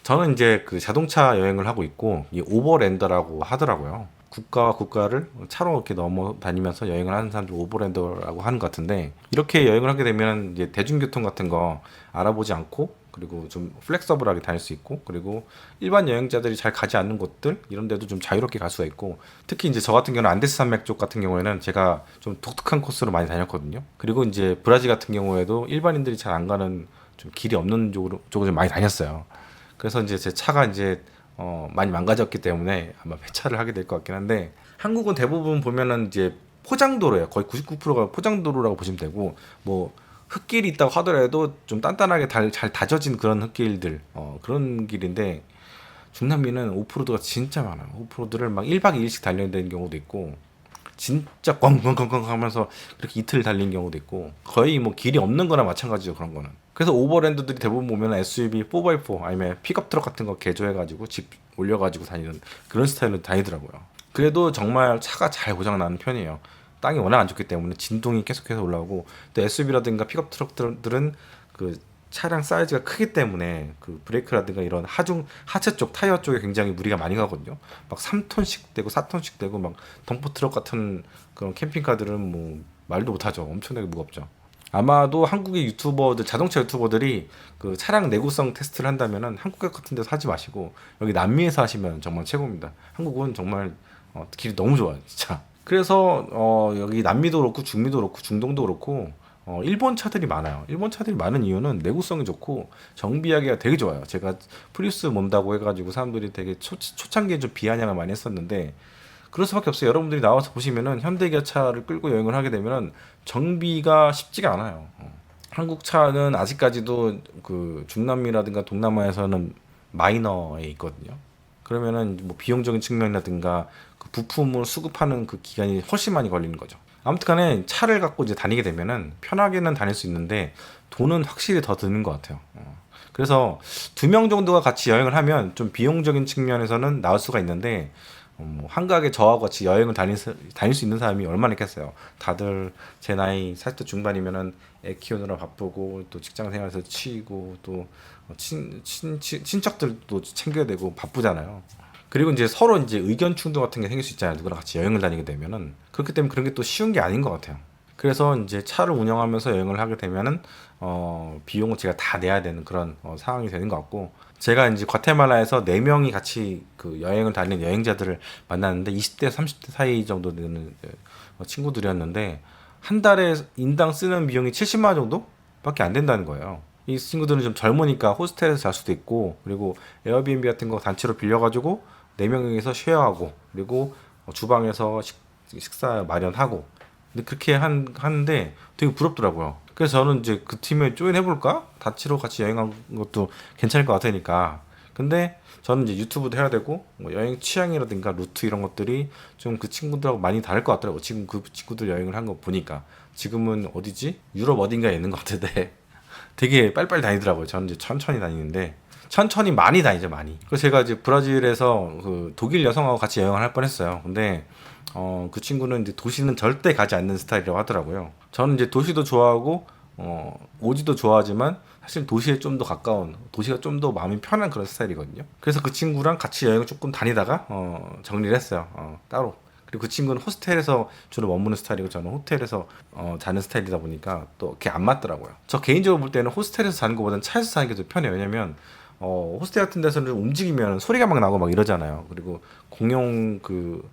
저는 이제 그 자동차 여행을 하고 있고 이 오버랜더라고 하더라고요. 국가와 국가를 차로 이렇게 넘어 다니면서 여행을 하는 사람들 오버랜더라고 하는 것 같은데 이렇게 여행을 하게 되면 이제 대중교통 같은 거 알아보지 않고 그리고 좀 플렉서블하게 다닐 수 있고 그리고 일반 여행자들이 잘 가지 않는 곳들 이런 데도 좀 자유롭게 갈 수가 있고 특히 이제 저 같은 경우는 안데스 산맥 쪽 같은 경우에는 제가 좀 독특한 코스로 많이 다녔거든요. 그리고 이제 브라질 같은 경우에도 일반인들이 잘 안 가는 좀 길이 없는 쪽으로 좀 많이 다녔어요. 그래서 이제 제 차가 이제 많이 망가졌기 때문에 아마 폐차를 하게 될 것 같긴 한데 한국은 대부분 보면은 이제 포장도로예요. 거의 99%가 포장도로라고 보시면 되고 뭐 흙길이 있다고 하더라도 좀 단단하게 잘 다져진 그런 흙길들 그런 길인데 중남미는 오프로드가 진짜 많아요. 오프로드를 막 1박 2일씩 달려야 되는 경우도 있고 진짜 꽝꽝꽝꽝 하면서 그렇게 이틀 달린 경우도 있고 거의 뭐 길이 없는 거나 마찬가지죠 그런 거는. 그래서 오버랜드들이 대부분 보면 SUV 4x4 아니면 픽업 트럭 같은 거 개조해가지고 집 올려가지고 다니는 그런 스타일로 다니더라고요. 그래도 정말 차가 잘 고장 나는 편이에요. 땅이 워낙 안 좋기 때문에 진동이 계속해서 올라오고 또 SUV라든가 픽업 트럭들은 그 차량 사이즈가 크기 때문에 그 브레이크라든가 이런 하체 쪽 타이어 쪽에 굉장히 무리가 많이 가거든요. 막 3톤씩 되고 4톤씩 되고 막 덤프 트럭 같은 그런 캠핑카들은 뭐 말도 못하죠. 엄청나게 무겁죠. 아마도 한국의 유튜버들 자동차 유튜버들이 그 차량 내구성 테스트를 한다면은 한국 같은 데서 하지 마시고 여기 남미에서 하시면 정말 최고입니다. 한국은 정말 길이 너무 좋아요, 진짜. 그래서 여기 남미도 그렇고 중미도 그렇고 중동도 그렇고 일본 차들이 많아요. 일본 차들이 많은 이유는 내구성이 좋고 정비하기가 되게 좋아요. 제가 프리우스 몬다고 해가지고 사람들이 되게 초창기에 좀 비아냥을 많이 했었는데 그럴 수밖에 없어요. 여러분들이 나와서 보시면은 현대기아차를 끌고 여행을 하게 되면은 정비가 쉽지가 않아요. 한국 차는 아직까지도 그 중남미라든가 동남아에서는 마이너에 있거든요. 그러면은 뭐 비용적인 측면이라든가 그 부품을 수급하는 그 기간이 훨씬 많이 걸리는 거죠. 아무튼간에 차를 갖고 이제 다니게 되면은 편하게는 다닐 수 있는데 돈은 확실히 더 드는 것 같아요. 그래서 2명 정도가 같이 여행을 하면 좀 비용적인 측면에서는 나을 수가 있는데 뭐 한가하게 저하고 같이 여행을 다닐 수 있는 사람이 얼마나 있겠어요. 다들 제 나이 40대 중반이면은 애 키우느라 바쁘고 또 직장 생활에서 치이고 또 친척들도 챙겨야 되고 바쁘잖아요. 그리고 이제 서로 이제 의견 충돌 같은 게 생길 수 있잖아요. 누구랑 같이 여행을 다니게 되면은 그렇기 때문에 그런 게 또 쉬운 게 아닌 것 같아요. 그래서 이제 차를 운영하면서 여행을 하게 되면은 비용을 제가 다 내야 되는 그런 상황이 되는 것 같고 제가 이제 과테말라에서 4명이 같이 그 여행을 다니는 여행자들을 만났는데 20대 30대 사이 정도 되는 친구들이었는데 한 달에 인당 쓰는 비용이 70만 원 정도밖에 안 된다는 거예요. 이 친구들은 좀 젊으니까 호스텔에서 잘 수도 있고 그리고 에어비앤비 같은 거 단체로 빌려가지고 4명이서 쉐어하고 그리고 주방에서 식사 마련하고 근데 그렇게 하는데 되게 부럽더라고요. 그래서 저는 이제 그 팀에 조인해볼까? 단체로 같이 여행한 것도 괜찮을 것 같으니까. 근데 저는 이제 유튜브도 해야 되고 뭐 여행 취향이라든가 루트 이런 것들이 좀 그 친구들하고 많이 다를 것 같더라고. 지금 그 친구들 여행을 한 거 보니까 지금은 어디지? 유럽 어딘가에 있는 것 같은데 되게 빨리빨리 다니더라고요. 저는 이제 천천히 다니는데 천천히 많이 다니죠 많이. 그래서 제가 이제 브라질에서 그 독일 여성하고 같이 여행을 할 뻔했어요. 근데 그 친구는 이제 도시는 절대 가지 않는 스타일이라고 하더라고요. 저는 이제 도시도 좋아하고 오지도 좋아하지만 사실 도시에 좀 더 가까운 도시가 좀 더 마음이 편한 그런 스타일이거든요. 그래서 그 친구랑 같이 여행을 조금 다니다가 정리를 했어요. 따로. 그리고 그 친구는 호스텔에서 주로 머무는 스타일이고 저는 호텔에서 자는 스타일이다 보니까 또 그게 안 맞더라고요. 저 개인적으로 볼 때는 호스텔에서 자는 것보다는 차에서 자는 게 더 편해요. 왜냐면 호스텔 같은 데서는 좀 움직이면 소리가 막 나고 막 이러잖아요. 그리고 공용 그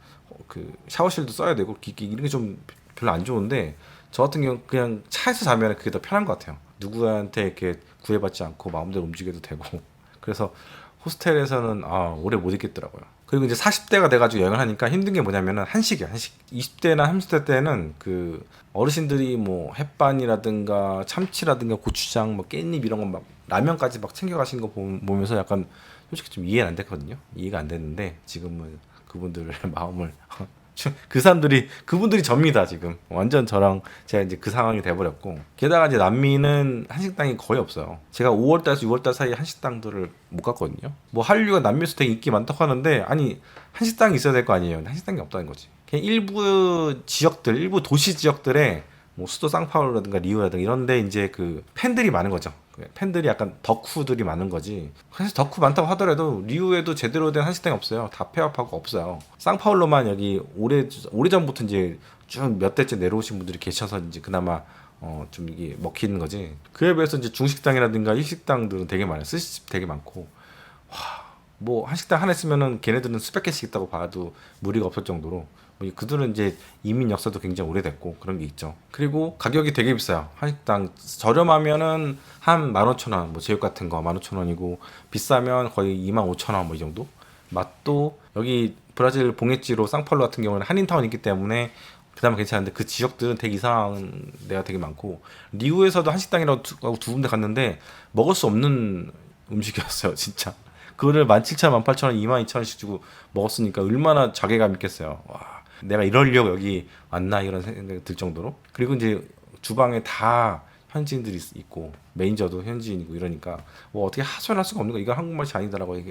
샤워실도 써야 되고 이런 게 좀 별로 안 좋은데 저 같은 경우 그냥 차에서 자면 그게 더 편한 것 같아요. 누구한테 이렇게 구애받지 않고 마음대로 움직여도 되고 그래서 호스텔에서는 오래 못 있겠더라고요. 그리고 이제 40대가 돼가지고 여행을 하니까 힘든 게 뭐냐면은 한식이야 한식. 20대나 30대 때는 그 어르신들이 뭐 햇반이라든가 참치라든가 고추장 뭐 깻잎 이런 거 막 라면까지 막 챙겨가시는 거 보면서 약간 솔직히 좀 이해는 안 됐거든요. 이해가 안 됐는데 지금은 그분들의 마음을 그분들이 접니다 지금 완전 저랑 제가 이제 그 상황이 돼버렸고 게다가 이제 남미는 한식당이 거의 없어요. 제가 5월달에서 6월달 사이에 한식당들을 못 갔거든요. 뭐 한류가 남미에서 되게 인기 많다고 하는데 아니 한식당이 있어야 될 거 아니에요. 한식당이 없다는 거지. 그냥 일부 지역들 일부 도시 지역들에 뭐 수도 상파울루라든가 리우라든가 이런데 이제 그 팬들이 많은 거죠. 팬들이 약간 덕후들이 많은 거지. 사실 덕후 많다고 하더라도 리우에도 제대로 된 한식당이 없어요. 다 폐업하고 없어요. 상파울루만 여기 오래전부터 이제 쭉 몇 대째 내려오신 분들이 계셔서 이제 그나마 좀 이게 먹히는 거지. 그에 비해서 이제 중식당이라든가 일식당들은 되게 많아요. 스시집 되게 많고. 뭐 한식당 하나 있으면은 걔네들은 수백 개씩 있다고 봐도 무리가 없을 정도로 뭐 그들은 이제 이민 역사도 굉장히 오래됐고 그런 게 있죠. 그리고 가격이 되게 비싸요. 한식당 저렴하면은 한 15,000원, 뭐 제육 같은 거 15,000원이고 비싸면 거의 25,000원 뭐 이 정도. 맛도 여기 브라질 봉해지로 상파울루 같은 경우는 한인타운이 있기 때문에 그나마 괜찮은데 그 지역들은 되게 이상한 데가 되게 많고 리우에서도 한식당이라고 두 군데 갔는데 먹을 수 없는 음식이었어요 진짜. 그거를 17,000원, 18,000원, 22,000원씩 주고 먹었으니까 얼마나 자괴감 있겠어요. 와, 내가 이러려고 여기 왔나 이런 생각이 들 정도로. 그리고 이제 주방에 다 현지인들이 있고 매니저도 현지인이고 이러니까 뭐 어떻게 하소연할 수가 없는 거. 이거 한국말이 아니다라고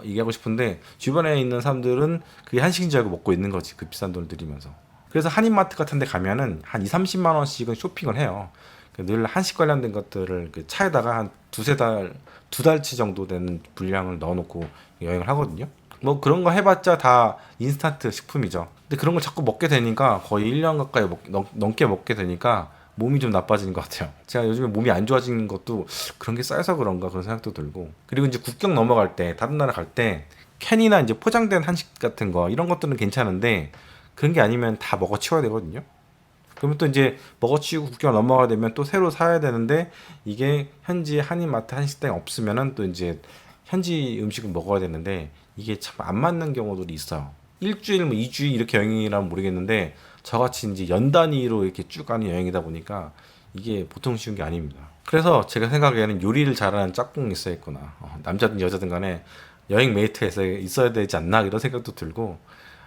얘기하고 싶은데 주변에 있는 사람들은 그게 한식인 줄 알고 먹고 있는 거지. 그 비싼 돈을 들이면서. 그래서 한인마트 같은 데 가면은 한 2-30만 원씩은 쇼핑을 해요. 늘 한식 관련된 것들을 그 차에다가 한 두세 달, 두 달치 정도 되는 분량을 넣어놓고 여행을 하거든요. 뭐 그런 거 해봤자 다 인스턴트 식품이죠. 근데 그런 걸 자꾸 먹게 되니까 거의 1년 가까이 넘게 먹게 되니까 몸이 좀 나빠지는 것 같아요. 제가 요즘에 몸이 안 좋아지는 것도 그런 게 쌓여서 그런가 그런 생각도 들고. 그리고 이제 국경 넘어갈 때, 다른 나라 갈 때 캔이나 이제 포장된 한식 같은 거 이런 것들은 괜찮은데 그런 게 아니면 다 먹어 치워야 되거든요. 그러면 또 이제 먹어치우고 국경을 넘어가야 되면 또 새로 사야 되는데 이게 현지 한인마트 한식당이 없으면은 또 이제 현지 음식을 먹어야 되는데 이게 참 안 맞는 경우들이 있어요. 일주일 뭐 2주일 이렇게 여행이라면 모르겠는데 저같이 이제 연 단위로 이렇게 쭉 가는 여행이다 보니까 이게 보통 쉬운 게 아닙니다. 그래서 제가 생각에는 요리를 잘하는 짝꿍이 있어야겠구나. 남자든 여자든 간에 여행 메이트에서 있어야 되지 않나 이런 생각도 들고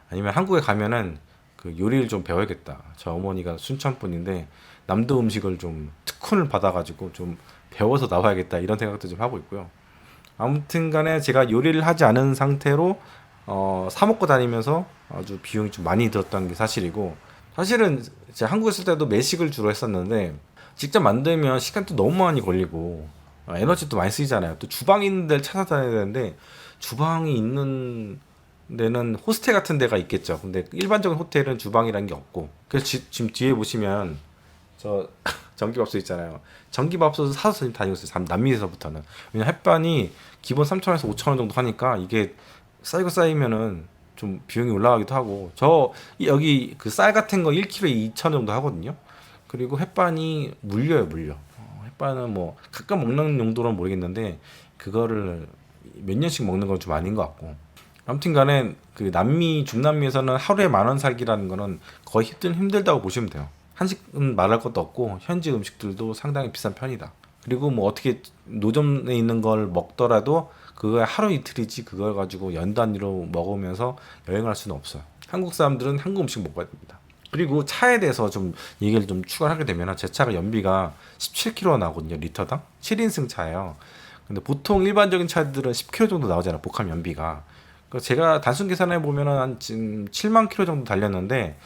아니면 한국에 가면은 그 요리를 좀 배워야겠다. 저 어머니가 순천 분인데 남도 음식을 좀 특훈을 받아가지고 좀 배워서 나와야겠다 이런 생각도 좀 하고 있고요. 아무튼간에 제가 요리를 하지 않은 상태로 사 먹고 다니면서 아주 비용이 좀 많이 들었던 게 사실이고 사실은 제가 한국에 있을 때도 매식을 주로 했었는데 직접 만들면 시간도 너무 많이 걸리고 에너지도 많이 쓰이잖아요. 또 주방이 있는 데를 찾아다녀야 되는데 주방이 있는 데는 호스텔 같은 데가 있겠죠. 근데 일반적인 호텔은 주방이라는 게 없고. 그래서 지금 뒤에 보시면 저 전기밥솥 있잖아요. 전기밥솥을 사서 지금 다니고 있어요. 남미에서부터는. 왜냐면 햇반이 기본 3,000원에서 5,000원 정도 하니까 이게 쌓이면은 좀 비용이 올라가기도 하고. 저 여기 그 쌀 같은 거 1kg에 2,000원 정도 하거든요. 그리고 햇반이 물려요, 물려. 햇반은 뭐 가끔 먹는 용도는 모르겠는데 그거를 몇 년씩 먹는 건 좀 아닌 것 같고. 아무튼 간에 그 중남미에서는 하루에 10,000원 살기라는 거는 거의 힘들다고 보시면 돼요. 한식은 말할 것도 없고 현지 음식들도 상당히 비싼 편이다. 그리고 뭐 어떻게 노점에 있는 걸 먹더라도 그거 하루 이틀이지 그걸 가지고 연 단위로 먹으면서 여행을 할 수는 없어요. 한국 사람들은 한국 음식 먹어야 됩니다. 그리고 차에 대해서 좀 얘기를 좀 추가하게 되면 제 차가 연비가 17km 나거든요. 리터당 7인승 차예요. 근데 보통 일반적인 차들은 10km 정도 나오잖아요. 복합 연비가. 제가 단순 계산해 보면은 한 지금 7만 킬로 정도 달렸는데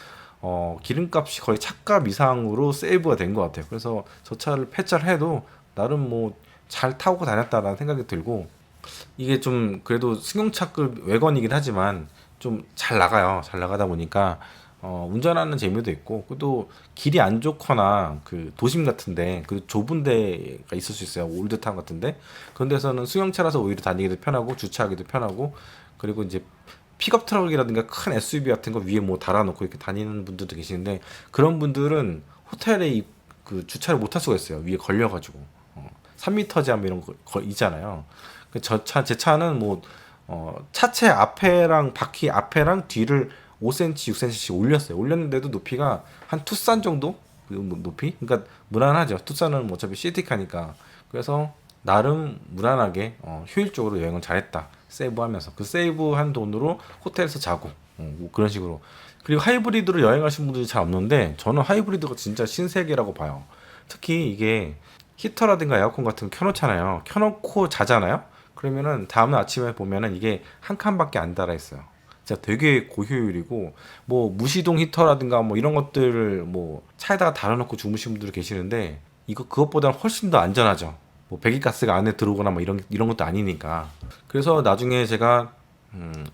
기름값이 거의 차값 이상으로 세이브가 된 것 같아요. 그래서 저 차를 폐차를 해도 나름 뭐 잘 타고 다녔다라는 생각이 들고 이게 좀 그래도 승용차급 외건이긴 하지만 좀 잘 나가요. 잘 나가다 보니까 운전하는 재미도 있고 또 길이 안 좋거나 그 도심 같은데 그 좁은 데가 있을 수 있어요. 올드타운 같은데 그런 데서는 승용차라서 오히려 다니기도 편하고 주차하기도 편하고 그리고 이제 픽업 트럭이라든가 큰 SUV 같은 거 위에 뭐 달아놓고 이렇게 다니는 분들도 계시는데 그런 분들은 호텔에 그 주차를 못 할 수가 있어요. 위에 걸려가지고 3m 제한 이런 거 있잖아요. 제 차는 뭐 차체 앞에랑 바퀴 앞에랑 뒤를 5cm, 6cm씩 올렸어요. 올렸는데도 높이가 한 투싼 정도 높이? 그러니까 무난하죠. 투싼은 뭐 어차피 시티카니까. 그래서 나름 무난하게 효율적으로 여행을 잘했다. 세이브하면서 그 세이브한 돈으로 호텔에서 자고 뭐 그런 식으로. 그리고 하이브리드로 여행하신 분들이 잘 없는데 저는 하이브리드가 진짜 신세계라고 봐요. 특히 이게 히터라든가 에어컨 같은 거 켜놓잖아요. 켜놓고 자잖아요. 그러면은 다음날 아침에 보면은 이게 한 칸밖에 안 달아 있어요. 진짜 되게 고효율이고 뭐 무시동 히터라든가 뭐 이런 것들을 뭐 차에다가 달아놓고 주무시는 분들 계시는데 그것보다는 훨씬 더 안전하죠. 뭐 배기가스가 안에 들어오거나 뭐 이런 것도 아니니까. 그래서 나중에 제가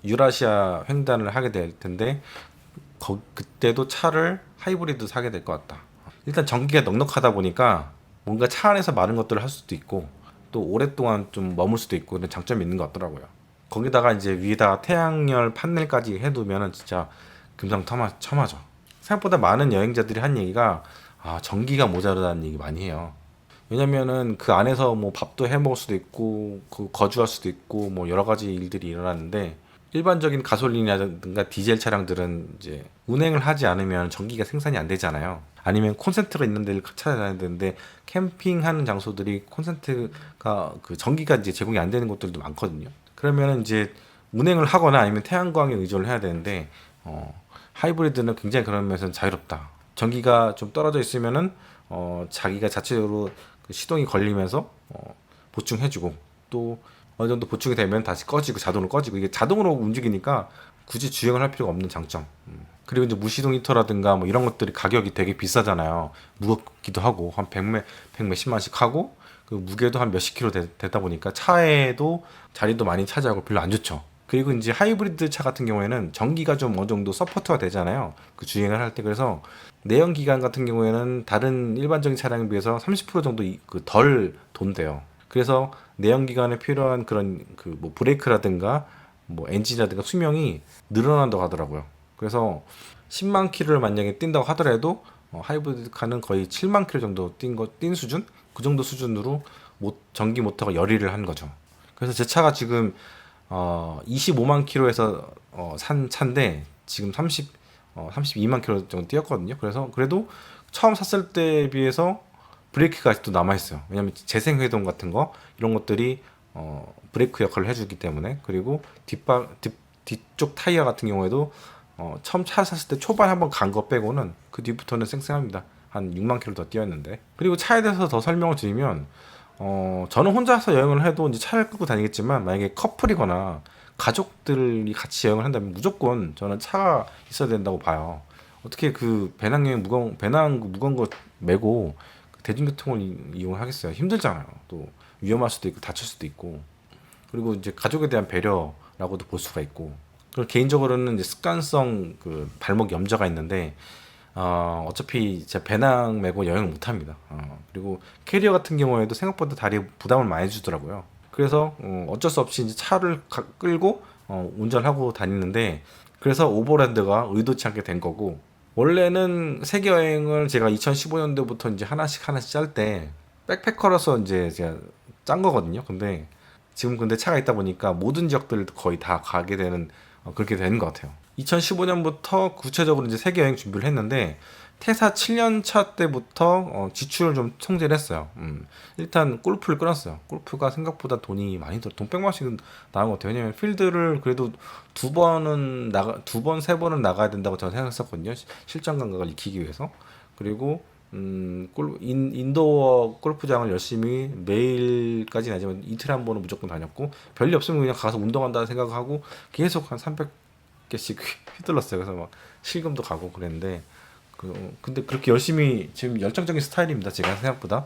유라시아 횡단을 하게 될 텐데 그때도 차를 하이브리드 사게 될 것 같다. 일단 전기가 넉넉하다 보니까 뭔가 차 안에서 많은 것들을 할 수도 있고 또 오랫동안 좀 머물 수도 있고 그런 장점이 있는 것 같더라고요. 거기다가 이제 위에다가 태양열 판넬까지 해두면은 진짜 금상첨화죠. 생각보다 많은 여행자들이 한 얘기가 전기가 모자르다는 얘기 많이 해요. 왜냐면은 그 안에서 뭐 밥도 해 먹을 수도 있고 거주할 수도 있고 뭐 여러 가지 일들이 일어나는데 일반적인 가솔린이라든가 디젤 차량들은 이제 운행을 하지 않으면 전기가 생산이 안 되잖아요. 아니면 콘센트가 있는 데를 찾아다녀야 되는데 캠핑하는 장소들이 콘센트가 그 전기가 이제 제공이 안 되는 곳들도 많거든요. 그러면 이제 운행을 하거나 아니면 태양광에 의존을 해야 되는데 하이브리드는 굉장히 그런 면에서는 자유롭다. 전기가 좀 떨어져 있으면은 자기가 자체적으로 그 시동이 걸리면서 보충해주고 또 어느 정도 보충이 되면 다시 꺼지고 자동으로 꺼지고 이게 자동으로 움직이니까 굳이 주행을 할 필요가 없는 장점. 그리고 이제 무시동 히터라든가 뭐 이런 것들이 가격이 되게 비싸잖아요. 무겁기도 하고 한 백 몇십만씩 하고 그 무게도 한 몇십 킬로 되다 보니까 차에도 자리도 많이 차지하고 별로 안 좋죠. 그리고 이제 하이브리드 차 같은 경우에는 전기가 좀 어느 정도 서포트가 되잖아요. 그 주행을 할 때. 그래서 내연 기관 같은 경우에는 다른 일반적인 차량에 비해서 30% 정도 덜 돈대요. 그래서 내연 기관에 필요한 그런 그 뭐 브레이크라든가 뭐 엔진이라든가 수명이 늘어난다고 하더라고요. 그래서 10만 킬로를 만약에 뛴다고 하더라도 하이브리드 카는 거의 7만 킬로 정도 뛴 수준? 그 정도 수준으로 전기 모터가 열의를 한 거죠. 그래서 제 차가 지금 25만 킬로에서 산 차인데 지금 32만 킬로 정도 뛰었거든요. 그래서 그래도 처음 샀을 때에 비해서 브레이크가 아직도 남아 있어요. 왜냐면 재생 회동 같은 거 이런 것들이 브레이크 역할을 해주기 때문에. 그리고 뒤쪽 타이어 같은 경우에도 처음 차 샀을 때 초반 한번 간 거 빼고는 그 뒤부터는 쌩쌩합니다. 한 6만 킬로 더 뛰었는데. 그리고 차에 대해서 더 설명을 드리면 저는 혼자서 여행을 해도 이제 차를 끌고 다니겠지만 만약에 커플이거나 가족들이 같이 여행을 한다면 무조건 저는 차가 있어야 된다고 봐요. 어떻게 그 배낭 무거운 거 메고 대중교통을 이용하겠어요? 힘들잖아요. 또 위험할 수도 있고 다칠 수도 있고. 그리고 이제 가족에 대한 배려라고도 볼 수가 있고. 그리고 개인적으로는 이제 습관성 그 발목 염좌가 있는데 어차피 제가 배낭 메고 여행을 못 합니다. 그리고 캐리어 같은 경우에도 생각보다 다리에 부담을 많이 주더라고요. 그래서 어쩔 수 없이 이제 차를 끌고 운전하고 다니는데 그래서 오버랜드가 의도치 않게 된 거고 원래는 세계 여행을 제가 2015년도부터 이제 하나씩 짤 때 백패커로서 이제 제가 짠 거거든요. 근데 차가 있다 보니까 모든 지역들을 거의 다 가게 되는 그렇게 되는 것 같아요. 2015년부터 구체적으로 이제 세계 여행 준비를 했는데 퇴사 7년 차 때부터 지출을 좀 통제를 했어요. 일단 골프를 끊었어요. 골프가 생각보다 돈이 많이 돈 100만원씩 나온 것 같아요. 왜냐면 필드를 그래도 두 번, 세 번은 나가야 된다고 저는 생각했었거든요. 실전 감각을 익히기 위해서. 그리고 인도어 골프장을 열심히 매일까지는 아니지만 이틀에 한 번은 무조건 다녔고 별일 없으면 그냥 가서 운동한다는 생각하고 계속 한 300개씩 휘둘렀어요. 그래서 막 실금도 가고 그랬는데 근데 그렇게 열심히 지금 열정적인 스타일입니다. 제가 생각보다.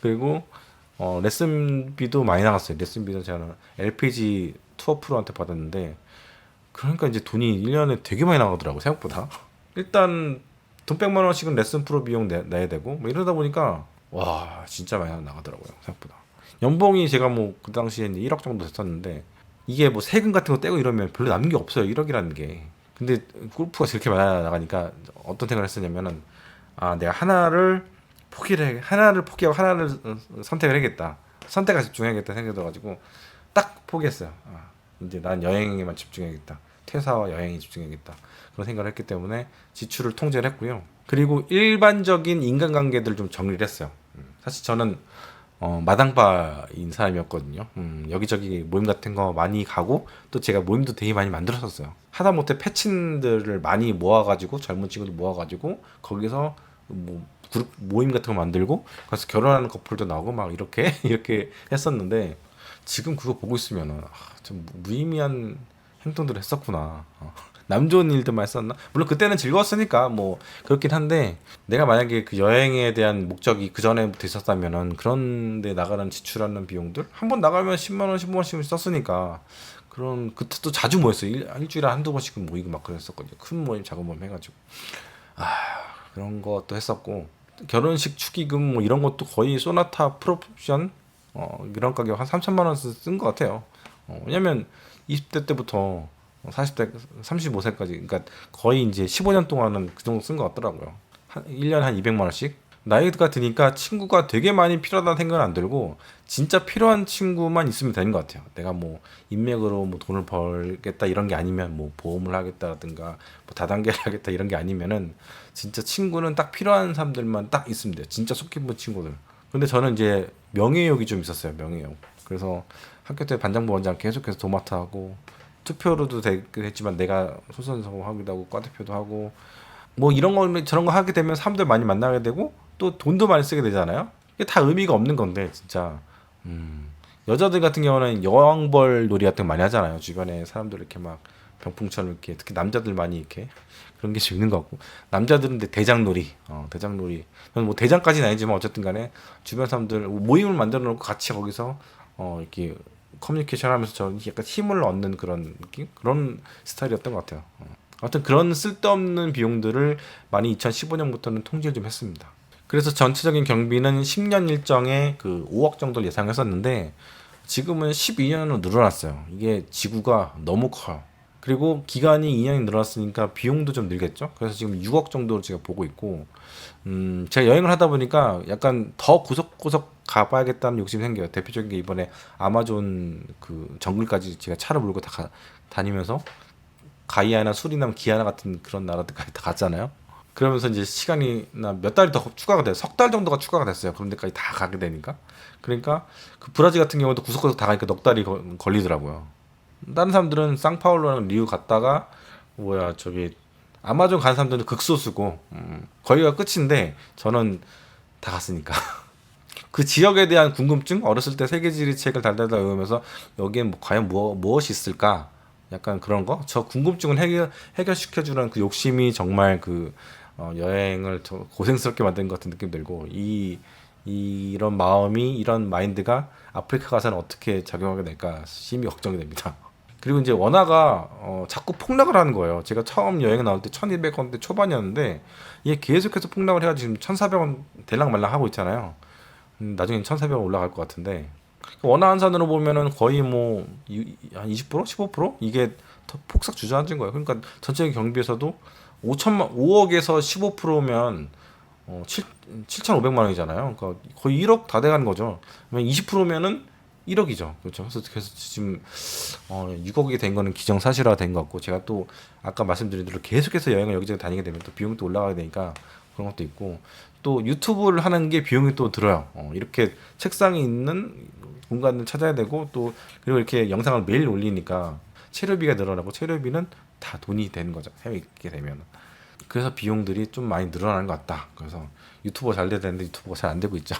그리고 레슨비도 많이 나갔어요. 레슨비도 저는 LPG 투어 프로한테 받았는데 그러니까 이제 돈이 1년에 되게 많이 나가더라고 생각보다. 일단 돈 100만 원씩은 레슨 프로 비용 내야 되고 뭐 이러다 보니까 와 진짜 많이 나가더라고요 생각보다. 연봉이 제가 뭐 그 당시에 1억 정도 됐었는데 이게 뭐 세금 같은 거 떼고 이러면 별로 남는 게 없어요 1억이라는 게. 근데 골프가 저렇게 많이 나가니까 어떤 생각을 했었냐면은 내가 하나를 포기하고 하나를 선택을 해야겠다. 선택에 집중해야겠다 생각이 들어가지고 딱 포기했어요. 이제 난 여행에만 집중해야겠다. 퇴사와 여행에 집중해야겠다. 그런 생각을 했기 때문에 지출을 통제를 했고요. 그리고 일반적인 인간관계들 좀 정리를 했어요. 사실 저는 마당바인 사람이었거든요. 여기저기 모임 같은 거 많이 가고 또 제가 모임도 되게 많이 만들었었어요. 하다못해 패친들을 많이 모아가지고 젊은 친구들 모아가지고 거기서 뭐 그룹 모임 같은 거 만들고 그래서 결혼하는 커플도 나오고 막 이렇게 이렇게 했었는데 지금 그거 보고 있으면은 좀 무의미한 행동들을 했었구나. 남 좋은 일들만 했었나? 물론 그때는 즐거웠으니까 뭐 그렇긴 한데 내가 만약에 그 여행에 대한 목적이 그 전에부터 있었다면은 그런데 나가는 지출하는 비용들 한 번 나가면 10만 원, 15원씩 썼으니까 그런 그때 또 자주 모였어요. 일주일에 한두 번씩은 모이고 막 그랬었거든요. 큰 모임, 작은 모임 해가지고 그런 것도 했었고 결혼식 축의금 뭐 이런 것도 거의 소나타 프로포션 이런 가격 한 3천만 원 쓴 것 같아요. 왜냐면 20대 때부터 40대 35세까지 그러니까 거의 이제 15년 동안은 그 정도 쓴 것 같더라고요. 한 1년 한 200만 원씩. 나이가 드니까 친구가 되게 많이 필요하다는 생각은 안 들고 진짜 필요한 친구만 있으면 되는 것 같아요. 내가 뭐 인맥으로 뭐 돈을 벌겠다 이런 게 아니면 뭐 보험을 하겠다든가 뭐 다단계를 하겠다 이런 게 아니면은 진짜 친구는 딱 필요한 사람들만 딱 있으면 돼요. 진짜 속 깊은 친구들. 근데 저는 이제 명예욕이 좀 있었어요. 명예욕. 그래서 학교 때 반장부원장 계속해서 도맡아 하고 투표로도 됐지만 내가 소선서 하기도 하고 과대표도 하고 뭐 이런 거 저런 거 하게 되면 사람들 많이 만나게 되고 또 돈도 많이 쓰게 되잖아요. 이게 다 의미가 없는 건데 진짜 여자들 같은 경우는 여왕벌 놀이 같은 거 많이 하잖아요. 주변에 사람들 이렇게 막 병풍처럼 이렇게 특히 남자들 많이 이렇게 그런 게 좀 있는 것 같고 남자들은 대장놀이, 대장놀이. 저는 뭐 대장까지는 아니지만 어쨌든 간에 주변 사람들 모임을 만들어 놓고 같이 거기서 이렇게 커뮤니케이션 하면서 저 약간 힘을 얻는 그런 느낌? 그런 스타일이었던 것 같아요. 아무튼 그런 쓸데없는 비용들을 많이 2015년부터는 통제를 좀 했습니다. 그래서 전체적인 경비는 10년 일정에 그 5억 정도를 예상했었는데 지금은 12년으로 늘어났어요. 이게 지구가 너무 커요. 그리고 기간이 2년이 늘어났으니까 비용도 좀 늘겠죠. 그래서 지금 6억 정도로 제가 보고 있고, 제가 여행을 하다 보니까 약간 더 구석구석 가봐야겠다는 욕심이 생겨요. 대표적인 게 이번에 아마존 그 정글까지 제가 차를 몰고 다니면서 가이아나 수리남, 기아나 같은 그런 나라들까지 다 갔잖아요. 그러면서 이제 시간이 몇 달이 더 추가가 돼요. 석 달 정도가 추가가 됐어요. 그런 데까지 다 가게 되니까. 그러니까 그 브라질 같은 경우도 구석구석 다 가니까 넉 달이 걸리더라고요. 다른 사람들은 상파울루랑 리우 갔다가 뭐야 저기 아마존 간 사람들은 극소수고 거기가 끝인데 저는 다 갔으니까 그 지역에 대한 궁금증 어렸을 때 세계지리 책을 달달달 외우면서 여기엔 뭐 과연 무엇이 있을까 약간 그런 거 저 궁금증을 해결시켜주는 그 욕심이 정말 그 여행을 더 고생스럽게 만든 것 같은 느낌 들고 이런 마음이 이런 마인드가 아프리카 가서는 어떻게 작용하게 될까 심히 걱정이 됩니다. 그리고 이제 원화가 자꾸 폭락을 하는 거예요. 제가 처음 여행 나올 때 1,200원대 초반이었는데 이게 계속해서 폭락을 해가지고 지금 1,400원 대락말락 하고 있잖아요. 나중엔 1,400원 올라갈 것 같은데 원화 환산으로 보면은 거의 뭐 한 20%, 15% 이게 더 폭삭 주저앉은 거예요. 그러니까 전체 경비에서도 5억에서 15%면 7,500만 원이잖아요. 그러니까 거의 1억 다 돼가는 거죠. 그러면 20%면은 1억이죠. 그렇죠. 그래서 지금 6억이 된 거는 기정사실화 된 것 같고 제가 또 아까 말씀드린 대로 계속해서 여행을 여기저기 다니게 되면 또 비용이 또 올라가게 되니까 그런 것도 있고 또 유튜브를 하는 게 비용이 또 들어요. 이렇게 책상이 있는 공간을 찾아야 되고 또 그리고 이렇게 영상을 매일 올리니까 체류비가 늘어나고 체류비는 다 돈이 되는 거죠. 해외에 있게 되면. 그래서 비용들이 좀 많이 늘어나는 것 같다. 그래서 유튜버 잘 돼야 되는데 유튜버가 잘 안 되고 있죠.